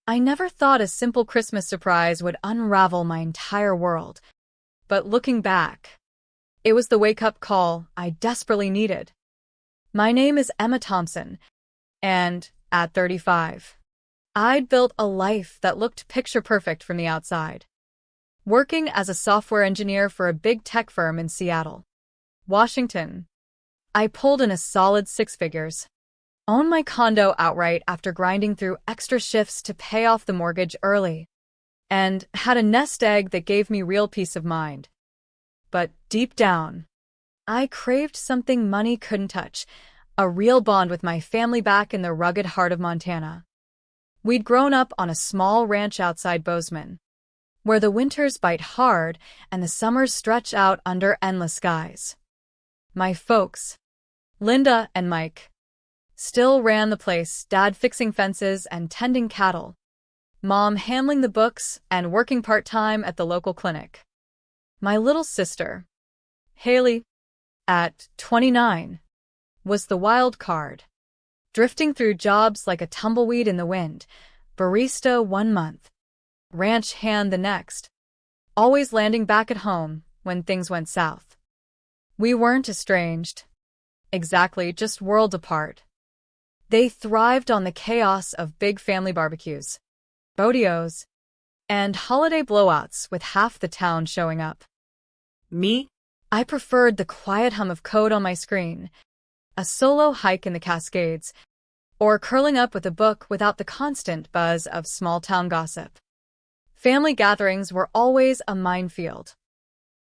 I never thought a simple Christmas surprise would unravel my entire world. But looking back, it was the wake-up call I desperately needed. My name is Emma Thompson, and at 35, I'd built a life that looked picture-perfect from the outside. Working as a software engineer for a big tech firm in Seattle, Washington, I pulled in a solid six figures, owned my condo outright after grinding through extra shifts to pay off the mortgage early, and had a nest egg that gave me real peace of mind. But deep down, I craved something money couldn't touch, a real bond with my family back in the rugged heart of Montana. We'd grown up on a small ranch outside Bozeman, where the winters bite hard and the summers stretch out under endless skies. My folks, Linda and Mike, still ran the place, Dad fixing fences and tending cattle, Mom handling the books and working part-time at the local clinic. My little sister, Haley, at 29, was the wild card, drifting through jobs like a tumbleweed in the wind, barista 1 month, ranch hand the next, always landing back at home when things went south. We weren't estranged, exactly, just worlds apart. They thrived on the chaos of big family barbecues, rodeos, and holiday blowouts with half the town showing up. Me? I preferred the quiet hum of code on my screen, a solo hike in the Cascades, or curling up with a book without the constant buzz of small-town gossip. Family gatherings were always a minefield.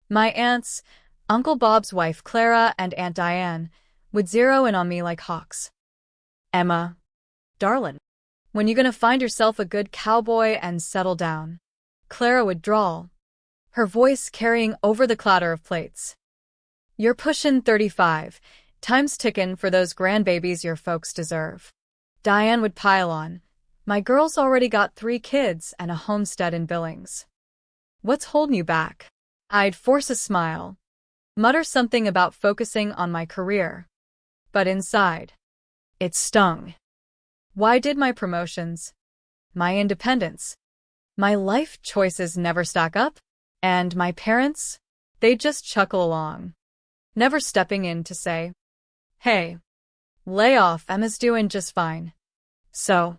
My aunts, Uncle Bob's wife Clara and Aunt Diane, would zero in on me like hawks. Emma, darlin', when you gonna find yourself a good cowboy and settle down? Clara would drawl, her voice carrying over the clatter of plates. You're pushin' 35, time's tickin' for those grandbabies your folks deserve. Diane would pile on, my girl's already got 3 kids and a homestead in Billings. What's holding you back? I'd force a smile, mutter something about focusing on my career. But inside, it stung. Why did my promotions, my independence, my life choices never stack up? And my parents? They'd just chuckle along, never stepping in to say, hey, lay off, Emma's doing just fine. So,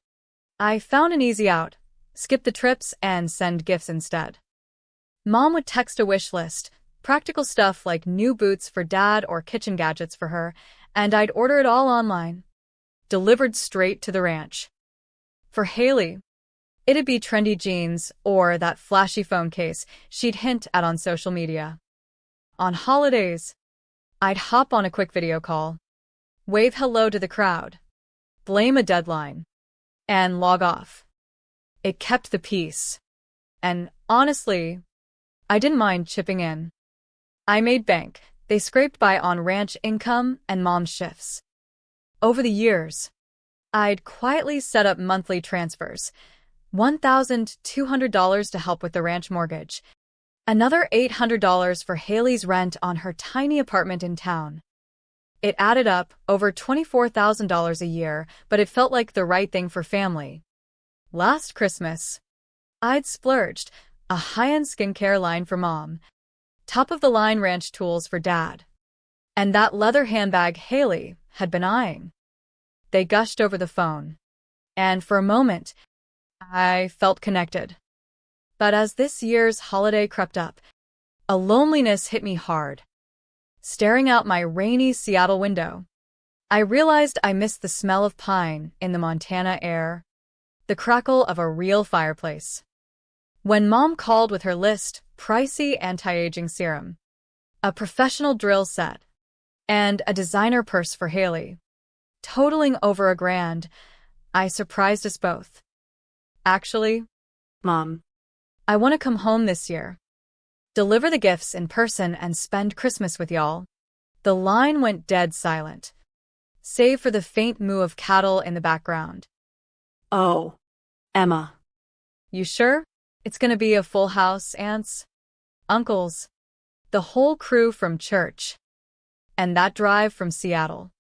I found an easy out, skip the trips and send gifts instead. Mom would text a wish list, practical stuff like new boots for Dad or kitchen gadgets for her, and I'd order it all online, delivered straight to the ranch. For Haley, it'd be trendy jeans or that flashy phone case she'd hint at on social media. On holidays, I'd hop on a quick video call, wave hello to the crowd, blame a deadline, and log off. It kept the peace. And honestly, I didn't mind chipping in. I made bank. They scraped by on ranch income and mom's shifts. Over the years, I'd quietly set up monthly transfers, $1,200 to help with the ranch mortgage, another $800 for Haley's rent on her tiny apartment in town. It added up over $24,000 a year, but it felt like the right thing for family. Last Christmas, I'd splurged, a high-end skincare line for Mom, top-of-the-line ranch tools for Dad, and that leather handbag Haley had been eyeing. They gushed over the phone, and for a moment, I felt connected. But as this year's holiday crept up, a loneliness hit me hard. Staring out my rainy Seattle window, I realized I missed the smell of pine in the Montana air, the crackle of a real fireplace. When Mom called with her list, pricey anti-aging serum, a professional drill set, and a designer purse for Haley, totaling over $1,000, I surprised us both. Actually, Mom, I want to come home this year, deliver the gifts in person and spend Christmas with y'all. The line went dead silent, save for the faint moo of cattle in the background. oh, Emma. You sure? It's gonna be a full house, aunts, uncles, the whole crew from church, and that drive from Seattle.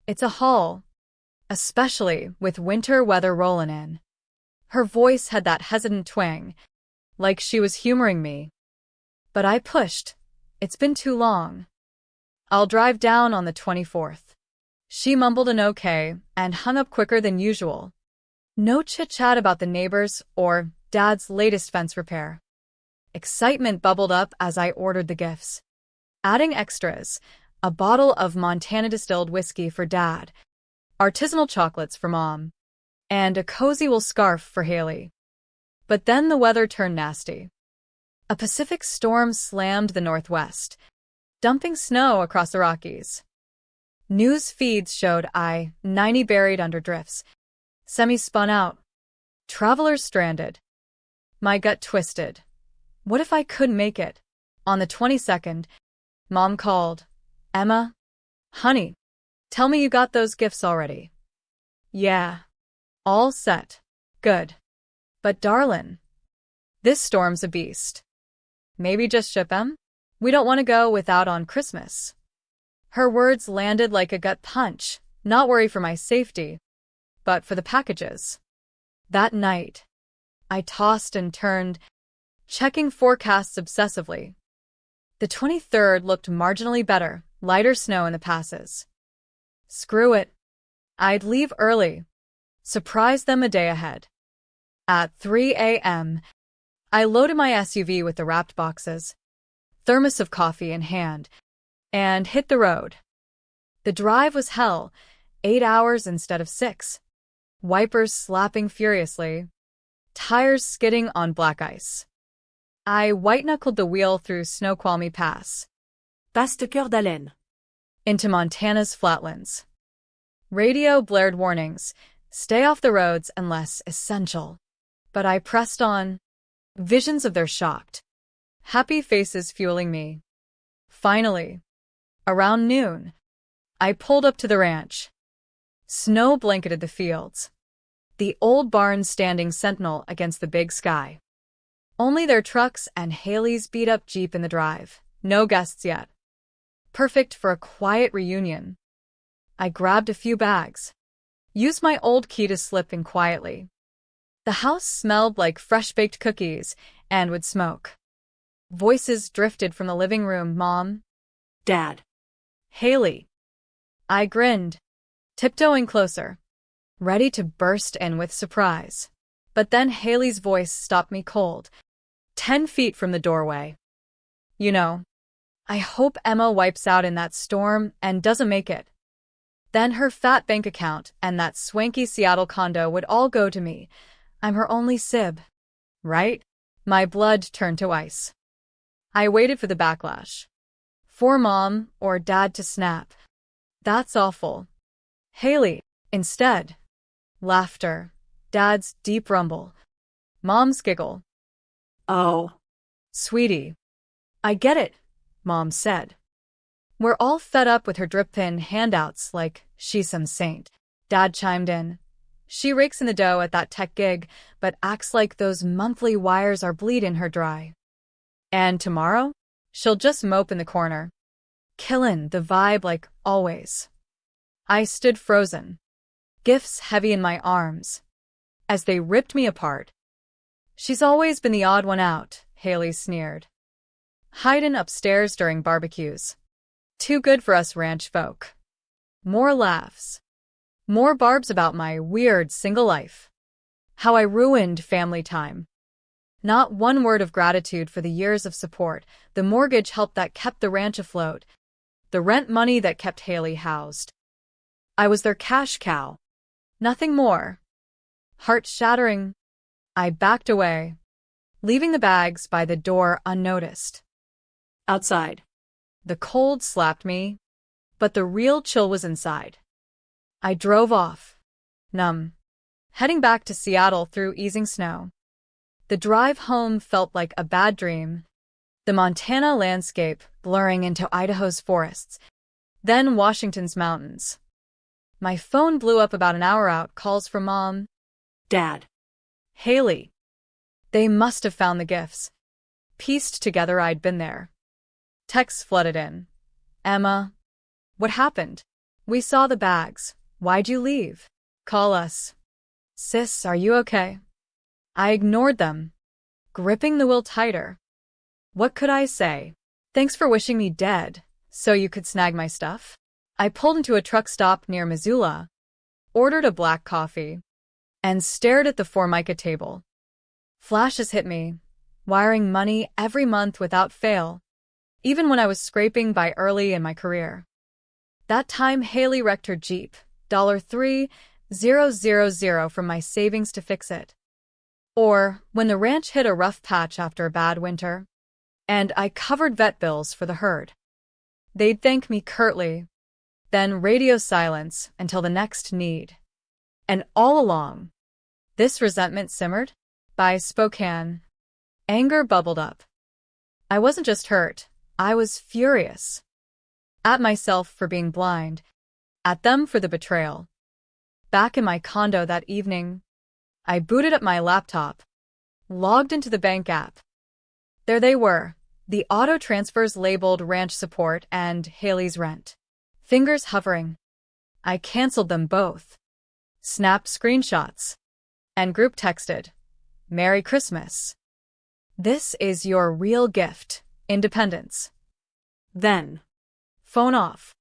It's a haul, especially with winter weather rollin' in. Her voice had that hesitant twang, like she was humoring me. But I pushed. It's been too long. I'll drive down on the 24th. She mumbled an okay and hung up quicker than usual. No chit-chat about the neighbors or Dad's latest fence repair. Excitement bubbled up as I ordered the gifts. Adding extras, a bottle of Montana distilled whiskey for Dad, artisanal chocolates for Mom, and a cozy wool scarf for Haley. But then the weather turned nasty. A Pacific storm slammed the northwest, dumping snow across the Rockies. News feeds showed I-90 buried under drifts, semis spun out, travelers stranded. My gut twisted. What if I couldn't make it? On the 22nd, Mom called. Emma? Honey, tell me you got those gifts already. Yeah. All set. Good. But darlin', this storm's a beast. Maybe just ship 'em? We don't want to go without on Christmas. Her words landed like a gut punch, not worry for my safety, but for the packages. That night, I tossed and turned, checking forecasts obsessively. The 23rd looked marginally better, lighter snow in the passes. Screw it. I'd leave early. Surprise them a day ahead. At 3 a.m., I loaded my SUV with the wrapped boxes, thermos of coffee in hand, and hit the road. The drive was hell, 8 hours instead of 6. Wipers slapping furiously, tires skidding on black ice. I white-knuckled the wheel through Snoqualmie Pass. Passe Cœur d'Haleine. Into Montana's flatlands. Radio blared warnings, stay off the roads unless essential. But I pressed on, visions of their shocked, happy faces fueling me. Finally, around noon, I pulled up to the ranch. Snow blanketed the fields, the old barn standing sentinel against the big sky. Only their trucks and Haley's beat-up Jeep in the drive. No guests yet. Perfect for a quiet reunion. I grabbed a few bags, used my old key to slip in quietly. The house smelled like fresh-baked cookies and would smoke. Voices drifted from the living room. Mom? Dad. Haley. I grinned, tiptoeing closer, ready to burst in with surprise. But then Haley's voice stopped me cold, 10 feet from the doorway. You know, I hope Emma wipes out in that storm and doesn't make it. Then her fat bank account and that swanky Seattle condo would all go to me. I'm her only sib. Right? My blood turned to ice. I waited for the backlash. For Mom or Dad to snap. That's awful. Haley, instead. Laughter. Dad's deep rumble. Mom's giggle. Oh. Sweetie. I get it, Mom said. We're all fed up with her drip-pin handouts like she's some saint. Dad chimed in. She rakes in the dough at that tech gig, but acts like those monthly wires are bleeding her dry. And tomorrow, she'll just mope in the corner. Killin' the vibe like always. I stood frozen, gifts heavy in my arms, as they ripped me apart. She's always been the odd one out, Haley sneered. Hidin' upstairs during barbecues. Too good for us ranch folk. More laughs. More barbs about my weird single life. How I ruined family time. Not one word of gratitude for the years of support, the mortgage help that kept the ranch afloat, the rent money that kept Haley housed. I was their cash cow. Nothing more. Heart-shattering. I backed away, leaving the bags by the door unnoticed. Outside. The cold slapped me, but the real chill was inside. I drove off, numb, heading back to Seattle through easing snow. The drive home felt like a bad dream, the Montana landscape blurring into Idaho's forests, then Washington's mountains. My phone blew up about an hour out, calls from Mom. Dad. Haley. They must have found the gifts. Pieced together I'd been there. Texts flooded in. Emma. What happened? We saw the bags. Why'd you leave? Call us. Sis, are you okay? I ignored them, gripping the wheel tighter. What could I say? Thanks for wishing me dead, so you could snag my stuff? I pulled into a truck stop near Missoula, ordered a black coffee, and stared at the Formica table. Flashes hit me, wiring money every month without fail, even when I was scraping by early in my career. That time Haley wrecked her Jeep, $3,000 from my savings to fix it. Or when the ranch hit a rough patch after a bad winter, and I covered vet bills for the herd. They'd thank me curtly, then radio silence until the next need. And all along, this resentment simmered. By Spokane, anger bubbled up. I wasn't just hurt, I was furious. At myself for being blind, at them for the betrayal. Back in my condo that evening, I booted up my laptop, logged into the bank app. There they were, the auto transfers labeled ranch support and Haley's rent. Fingers hovering. I canceled them both, snapped screenshots, and group texted, "Merry Christmas. This is your real gift, independence." Then, Phone off.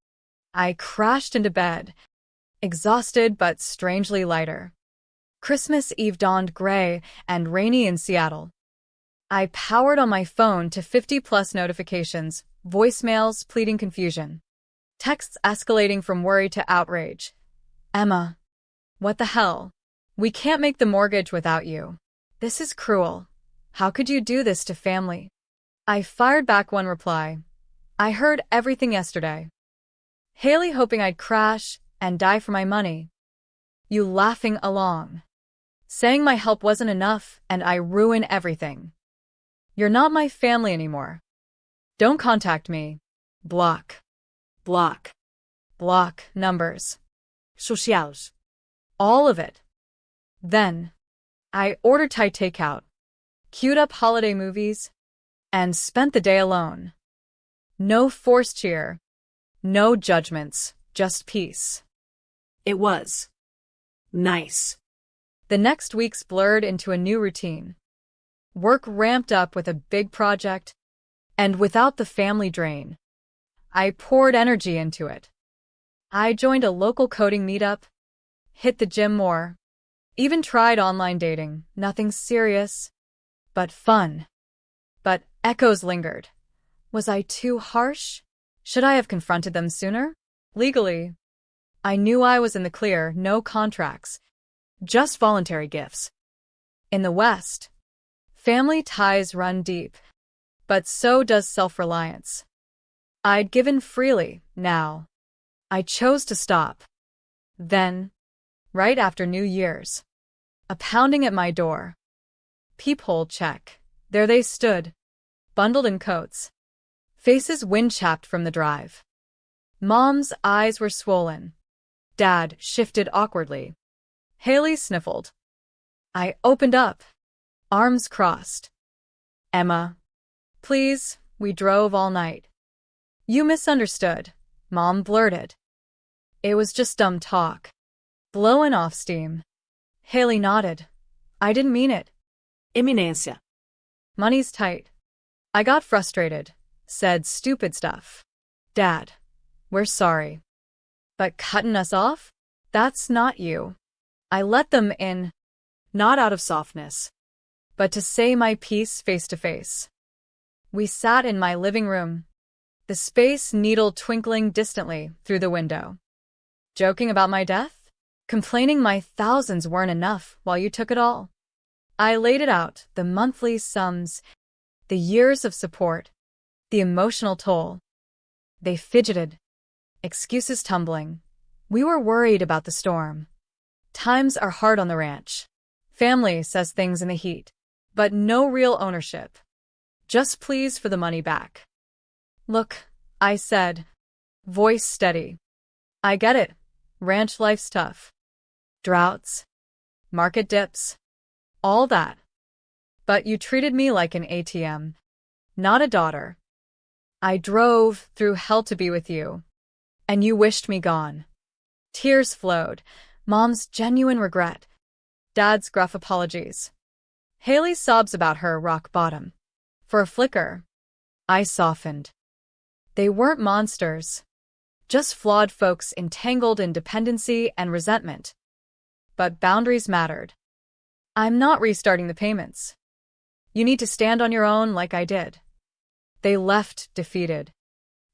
I crashed into bed, exhausted but strangely lighter. Christmas Eve dawned gray and rainy in Seattle. I powered on my phone to 50+ notifications, voicemails pleading confusion. Texts escalating from worry to outrage. "Emma, what the hell? We can't make the mortgage without you. This is cruel. How could you do this to family?" I fired back one reply. "I heard everything yesterday. Haley hoping I'd crash and die for my money. You laughing along. Saying my help wasn't enough and I ruin everything. You're not my family anymore. Don't contact me. Block. block, Block numbers. socials, All of it." Then, I ordered Thai takeout, queued up holiday movies, and spent the day alone. No forced cheer, no judgments, just peace. It was nice. The next weeks blurred into a new routine. Work ramped up with a big project, and without the family drain, I poured energy into it. I joined a local coding meetup, hit the gym more, even tried online dating, nothing serious, but fun. But echoes lingered. Was I too harsh? Should I have confronted them sooner? Legally, I knew I was in the clear, no contracts, just voluntary gifts. In the West, family ties run deep, but so does self-reliance. I'd given freely, now. I chose to stop. Then, right after New Year's, a pounding at my door. Peephole check. There they stood, bundled in coats, faces wind-chapped from the drive. Mom's eyes were swollen. Dad shifted awkwardly. Haley sniffled. I opened up, arms crossed. "Emma, please, we drove all night." "You misunderstood," Mom blurted. "It was just dumb talk. Blowing off steam." Haley nodded. "I didn't mean it." Iminência. "Money's tight." I got frustrated, said stupid stuff. "Dad, we're sorry. But cutting us off? That's not you." I let them in, not out of softness, but to say my piece face to face. We sat in my living room, the space needle twinkling distantly through the window. Joking about my death? Complaining my thousands weren't enough while you took it all? I laid it out, the monthly sums, the years of support, the emotional toll. They fidgeted, excuses tumbling. We were worried about the storm. Times are hard on the ranch. Family says things in the heat, but no real ownership. Just pleas for the money back. "Look," I said, voice steady. "I get it. Ranch life's tough. Droughts, market dips, all that. But you treated me like an ATM, not a daughter. I drove through hell to be with you, and you wished me gone." Tears flowed, Mom's genuine regret, Dad's gruff apologies. Haley's sobs about her rock bottom. For a flicker, I softened. They weren't monsters. Just flawed folks entangled in dependency and resentment. But boundaries mattered. I'm not restarting the payments. You need to stand on your own like I did. They left defeated,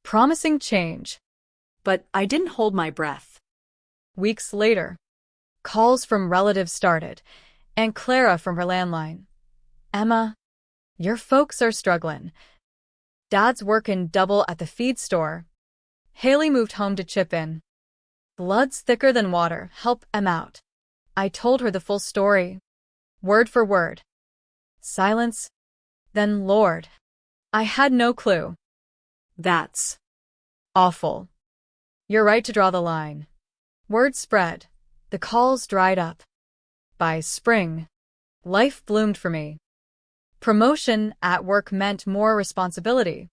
promising change. But I didn't hold my breath. Weeks later, calls from relatives started, and Clara from her landline. Emma, your folks are struggling. Dad's working double at the feed store. Haley moved home to chip in. Blood's thicker than water, help Em out. I told her the full story, word for word. Silence. Then Lord. I had no clue. That's Awful. You're right to draw the line. Word spread. The calls dried up. By spring, life bloomed for me. Promotion at work meant more responsibility,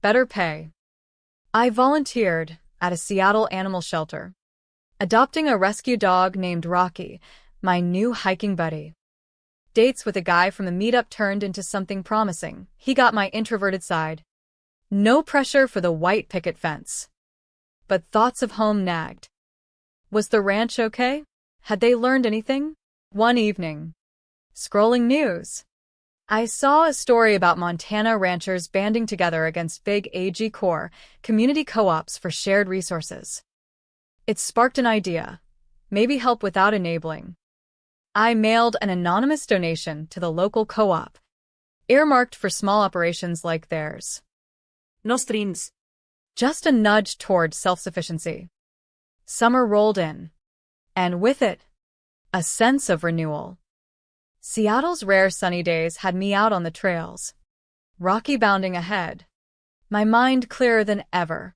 better pay. I volunteered at a Seattle animal shelter, adopting a rescue dog named Rocky, my new hiking buddy. Dates with a guy from the meetup turned into something promising. He got my introverted side. No pressure for the white picket fence. But thoughts of home nagged. Was the ranch okay? Had they learned anything? One evening, scrolling news, I saw a story about Montana ranchers banding together against big AG Corps community co-ops for shared resources. It sparked an idea, maybe help without enabling. I mailed an anonymous donation to the local co-op, earmarked for small operations like theirs. Nostrins. Just a nudge toward self-sufficiency. Summer rolled in, and with it, a sense of renewal. Seattle's rare sunny days had me out on the trails, Rocky bounding ahead, my mind clearer than ever.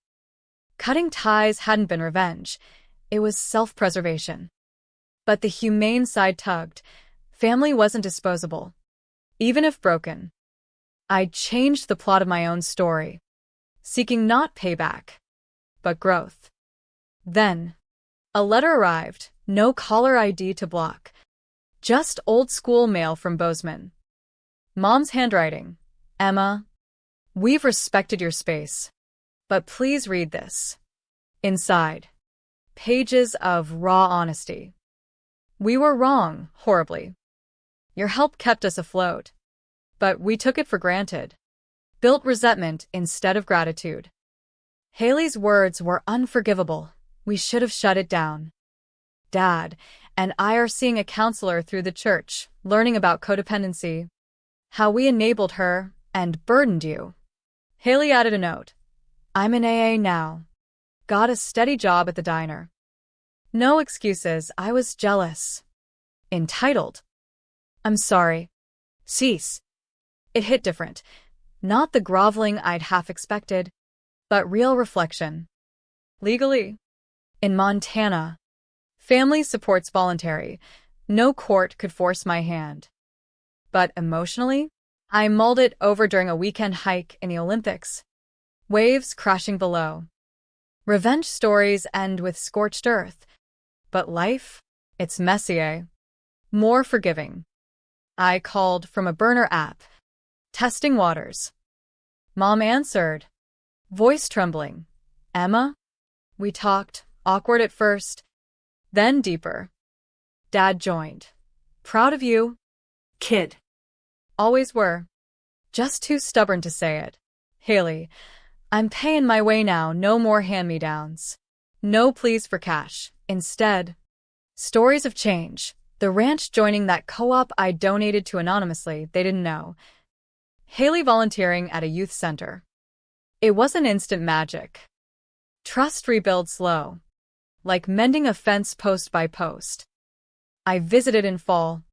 Cutting ties hadn't been revenge, it was self-preservation. But the humane side tugged. Family wasn't disposable, even if broken. I'd changed the plot of my own story, seeking not payback, but growth. Then, a letter arrived, no caller ID to block. Just old-school mail from Bozeman. Mom's handwriting. Emma, we've respected your space, but please read this. Inside, pages of raw honesty. We were wrong, horribly. Your help kept us afloat, but we took it for granted. Built resentment instead of gratitude. Haley's words were unforgivable. We should have shut it down. Dad and I are seeing a counselor through the church, learning about codependency, how we enabled her and burdened you. Haley added a note. I'm in AA now. Got a steady job at the diner. No excuses, I was jealous. Entitled. I'm sorry. Cease. It hit different. Not the groveling I'd half expected, but real reflection. Legally, in Montana, family support's voluntary. No court could force my hand. But emotionally, I mulled it over during a weekend hike in the Olympics. Waves crashing below. Revenge stories end with scorched earth. But life, it's messier. More forgiving. I called from a burner app. Testing waters. Mom answered. Voice trembling. Emma? We talked, awkward at first, then deeper. Dad joined. Proud of you. Kid. Always were. Just too stubborn to say it. Haley, I'm paying my way now, no more hand-me-downs. No pleas for cash. Instead, stories of change. The ranch joining that co-op I donated to anonymously, they didn't know. Haley volunteering at a youth center. It wasn't instant magic. Trust rebuilds slow, like mending a fence post by post. I visited in fall,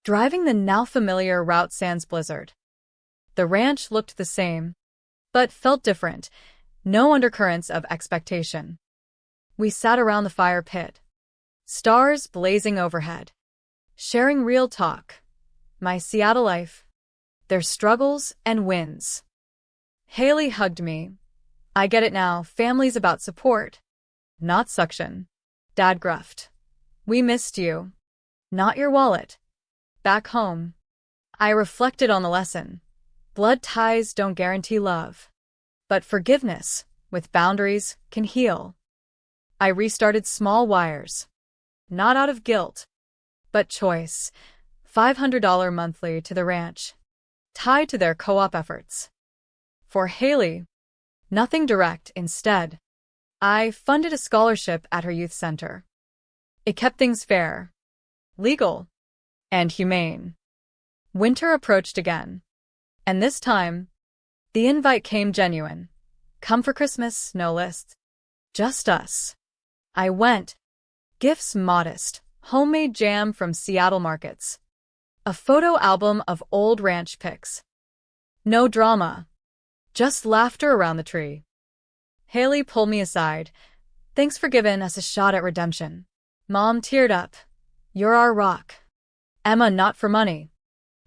driving the now familiar route sans blizzard. The ranch looked the same, but felt different, no undercurrents of expectation. We sat around the fire pit, stars blazing overhead, sharing real talk. My Seattle life, their struggles and wins. Haley hugged me. I get it now, family's about support, not suction. Dad gruffed. We missed you. Not your wallet. Back home, I reflected on the lesson. Blood ties don't guarantee love, but forgiveness, with boundaries, can heal. I restarted small wires, not out of guilt, but choice. $500 monthly to the ranch, tied to their co-op efforts. For Haley, nothing direct. Instead, I funded a scholarship at her youth center. It kept things fair, legal, and humane. Winter approached again, and this time, the invite came genuine. Come for Christmas, no list. Just us. I went. Gifts modest, homemade jam from Seattle markets. A photo album of old ranch pics. No drama, just laughter around the tree. Haley pulled me aside. Thanks for giving us a shot at redemption. Mom teared up. You're our rock. Emma, not for money.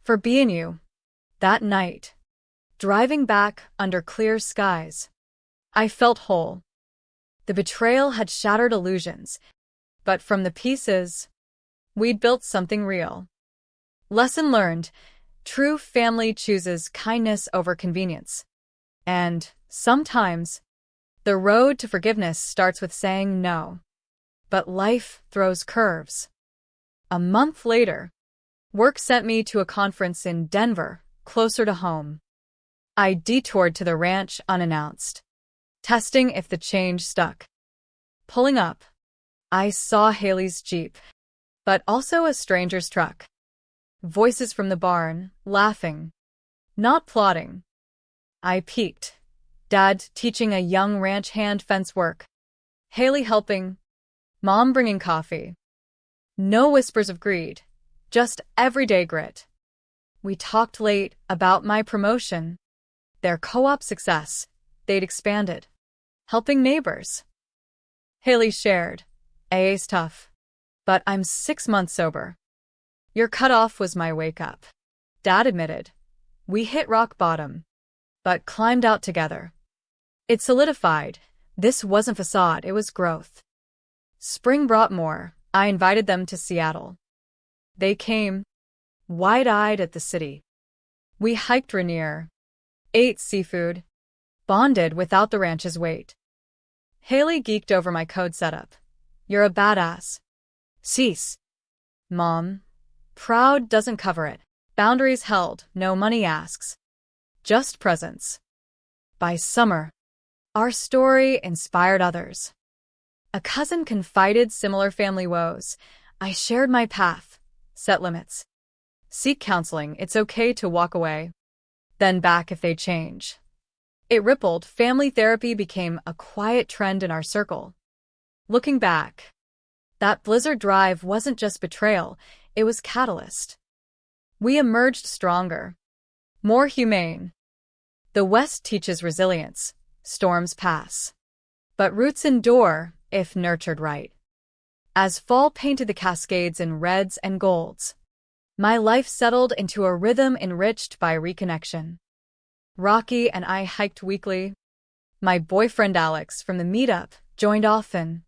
For being you. That night, driving back under clear skies, I felt whole. The betrayal had shattered illusions, but from the pieces, we'd built something real. Lesson learned. True family chooses kindness over convenience. And, sometimes, the road to forgiveness starts with saying no. But life throws curves. A month later, work sent me to a conference in Denver, closer to home. I detoured to the ranch unannounced, testing if the change stuck. Pulling up, I saw Haley's Jeep, but also a stranger's truck. Voices from the barn, laughing, not plotting. I peeked. Dad teaching a young ranch hand fence work. Haley helping. Mom bringing coffee. No whispers of greed, just everyday grit. We talked late about my promotion, their co-op success. They'd expanded, helping neighbors. Haley shared. AA's tough, but I'm 6 months sober. Your cutoff was my wake-up. Dad admitted. We hit rock bottom, but climbed out together. It solidified. This wasn't facade, it was growth. Spring brought more. I invited them to Seattle. They came, wide-eyed at the city. We hiked Rainier, ate seafood, bonded without the ranch's weight. Haley geeked over my code setup. You're a badass. Cease. Mom. Proud doesn't cover it. Boundaries held, no money asks. Just presence. By summer, our story inspired others. A cousin confided similar family woes. I shared my path, set limits. Seek counseling, it's okay to walk away. Then back if they change. It rippled, family therapy became a quiet trend in our circle. Looking back, that Blizzard drive wasn't just betrayal, it was catalyst. We emerged stronger, more humane. The West teaches resilience, storms pass. But roots endure if nurtured right. As fall painted the Cascades in reds and golds, my life settled into a rhythm enriched by reconnection. Rocky and I hiked weekly. My boyfriend Alex from the meetup joined often,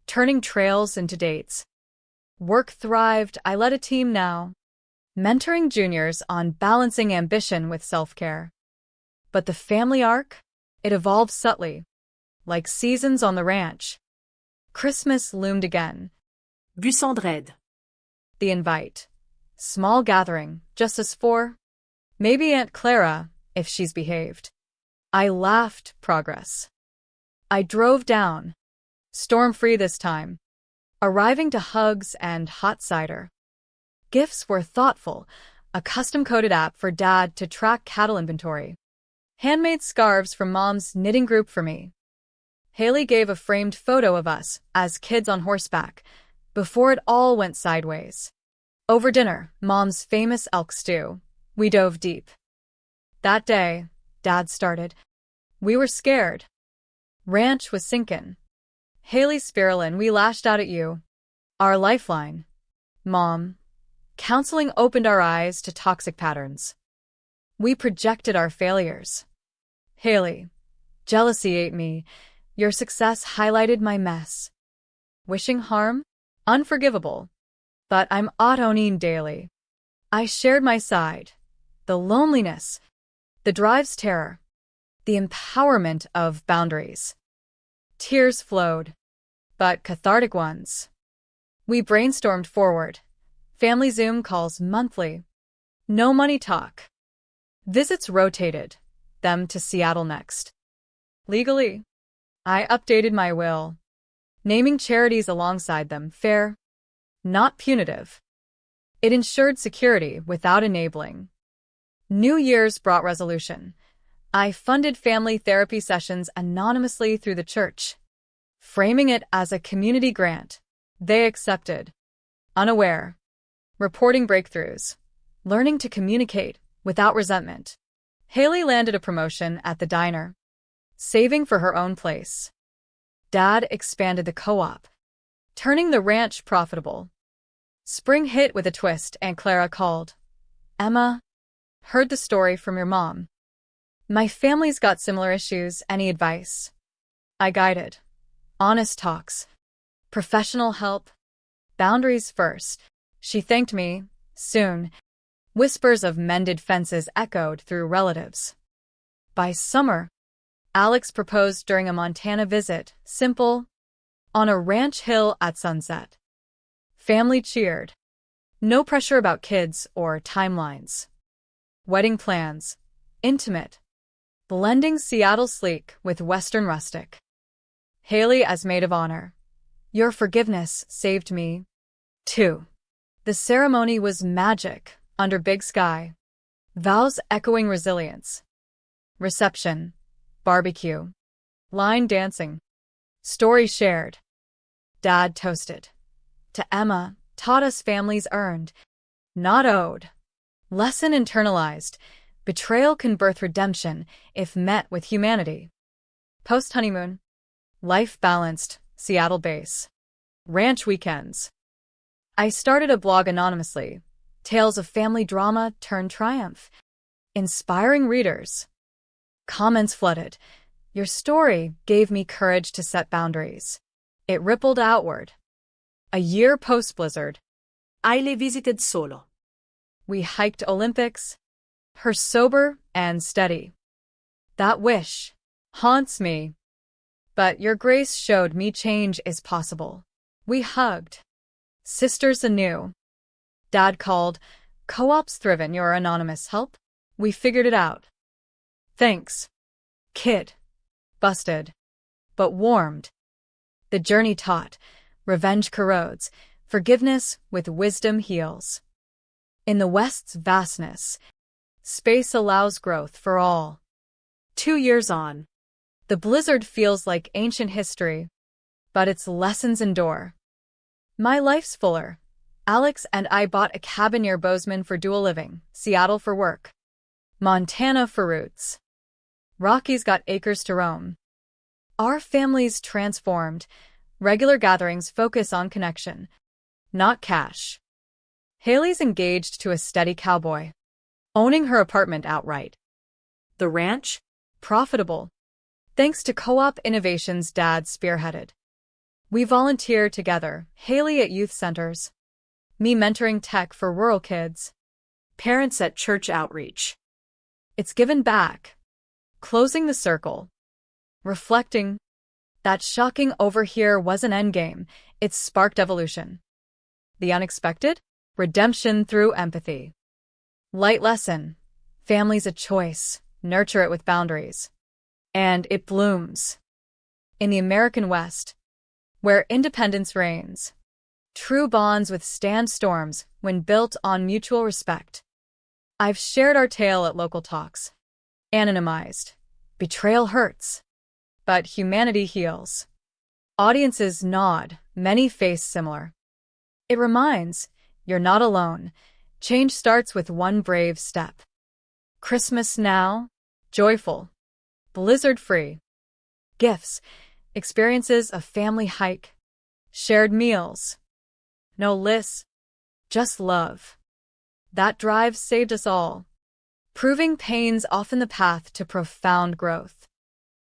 turning trails into dates. Work thrived, I led a team now, mentoring juniors on balancing ambition with self-care. But the family arc? It evolved subtly, like seasons on the ranch. Christmas loomed again. Bucendred. The invite. Small gathering, just us four. Maybe Aunt Clara, if she's behaved. I laughed. Progress. I drove down. Storm-free this time. Arriving to hugs and hot cider. Gifts were thoughtful. A custom-coded app for Dad to track cattle inventory. Handmade scarves from Mom's knitting group for me. Haley gave a framed photo of us as kids on horseback, before it all went sideways. Over dinner, Mom's famous elk stew. We dove deep. That day, Dad started. We were scared. Ranch was sinkin'. Haley spiralin', we lashed out at you. Our lifeline. Mom. Counseling opened our eyes to toxic patterns. We projected our failures. Haley. Jealousy ate me. Your success highlighted my mess. Wishing harm? Unforgivable. But I'm autoning daily. I shared my side. the loneliness, the drive's terror, the empowerment of boundaries. Tears flowed, but cathartic ones. We brainstormed forward. Family Zoom calls monthly. No money talk. Visits rotated, them to Seattle next. Legally, I updated my will, naming charities alongside them fair, not punitive. It ensured security without enabling. New Year's brought resolution. I funded family therapy sessions anonymously through the church, framing it as a community grant. They accepted. Unaware. Reporting breakthroughs. Learning to communicate without resentment. Haley landed a promotion at the diner, saving for her own place. Dad expanded the co-op, turning the ranch profitable. Spring hit with a twist, and Clara called. Emma, heard the story from your mom. My family's got similar issues. Any advice? I guided. Honest talks. Professional help. Boundaries first. She thanked me. Soon, whispers of mended fences echoed through relatives. By summer, Alex proposed during a Montana visit, simple, on a ranch hill at sunset. Family cheered. No pressure about kids or timelines. Wedding plans, intimate, blending Seattle sleek with Western rustic. Haley as maid of honor. Your forgiveness saved me. 2. The ceremony was magic, under big sky. Vows echoing resilience. Reception. Barbecue. Line dancing. Story shared. Dad toasted. To Emma, taught us families earned, not owed. Lesson internalized. Betrayal can birth redemption if met with humanity. Post-honeymoon. Life balanced, Seattle base. Ranch weekends. I started a blog anonymously. Tales of family drama turned triumph. Inspiring readers. Comments flooded. Your story gave me courage to set boundaries. It rippled outward. A year post-blizzard. I le visited solo. We hiked Olympics. Her sober and steady. That wish haunts me. But your grace showed me change is possible. We hugged. Sisters anew. Dad called. Co-op's thriven. Your anonymous help? We figured it out. Thanks. Kid. Busted. But warmed. The journey taught. Revenge corrodes. Forgiveness with wisdom heals. In the West's vastness, space allows growth for all. 2 years on. The blizzard feels like ancient history, but its lessons endure. My life's fuller. Alex and I bought a cabin near Bozeman for dual living, Seattle for work, Montana for roots. Rocky's got acres to roam. Our family's transformed. Regular gatherings focus on connection, not cash. Haley's engaged to a steady cowboy, owning her apartment outright. The ranch? Profitable, thanks to co-op innovations Dad spearheaded. We volunteer together, Haley at youth centers, me mentoring tech for rural kids, Parents at church outreach. It's given back, closing the circle, reflecting. That shocking over here was an endgame. It sparked evolution. The unexpected? Redemption through empathy. Light lesson. Family's a choice. Nurture it with boundaries. And it blooms. In the American West, where independence reigns, true bonds withstand storms when built on mutual respect. I've shared our tale at local talks. Anonymized. Betrayal hurts. But humanity heals. Audiences nod, many face similar. It reminds, you're not alone. Change starts with one brave step. Christmas now, joyful, blizzard-free. Gifts, experiences of family hike, shared meals. No lists, just love. That drive saved us all, proving pain's often the path to profound growth.